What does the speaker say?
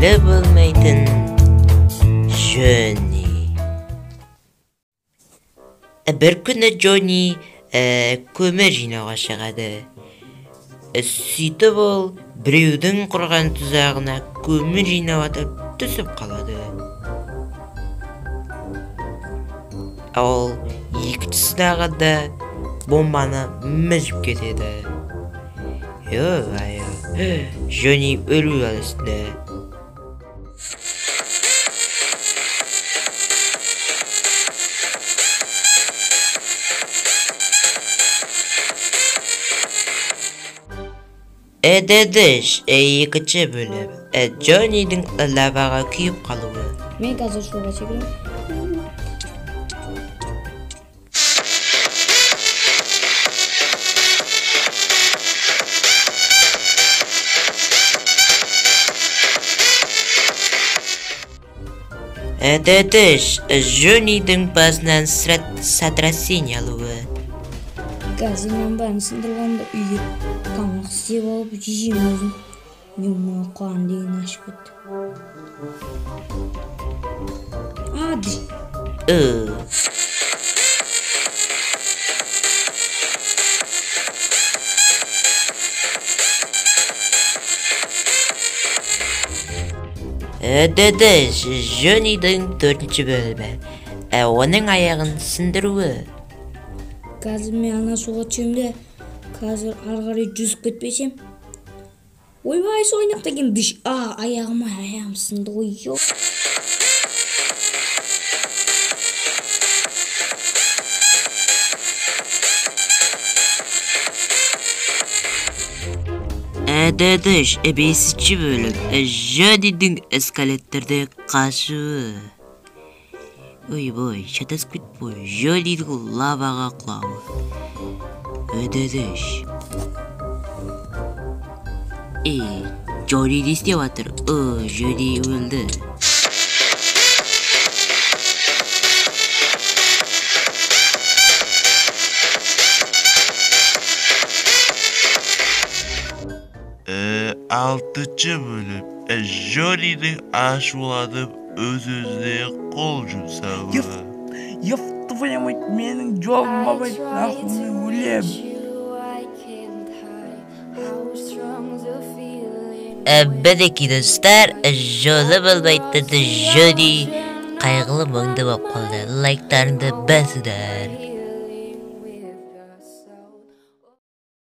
жолы болмайтын Джонни. Бір күні Джонни көмір жинауға шығады. Сөйтіп ол біреудің құрған тұзағына көмір жинап атып түсіп қалады. Ол екінші сынағында бомбаны мүжіп кетеді. Джонни өлу үстінде. Дедіш, екінші бөлім. Джоннидің лаваға күйіп қалуы. Мен қазір суға секірем. Дедіш, Джоннидің басынан сотрясение алуы. Қазір мен бәрін сындырғанда үйге тамақ істеп алып жеймін өзім. Мен мұны қуан деген ашып кетті. Дедіш, Джоннидің төртінші бөлімі. Оның аяғын сындыруы. Қазір мен ана суға түсемде, қазір арғарай жүзіп кетпесем. Ойбай, сойнақ деген дыш. Аяғым сынды ғой. Дедіш, бесінші бөлім. Джоннидің эскалеттерде қашуы. Ойбой, шатасып кетпой. Джоннидің лаваға құлауы. Дедіш. Джонни не істеп жатыр? Джонни өлді. Алтыншы бөлім. Джоннидің ашуланып өз-өзіне қол жұмсауы. Твою мать, менің жолыма бай, нахуй мен өлем. Мінекей достар, жолы болмайтын Джонни қайғылы мұңды болып қалды. Лайктарыңды басыңдар.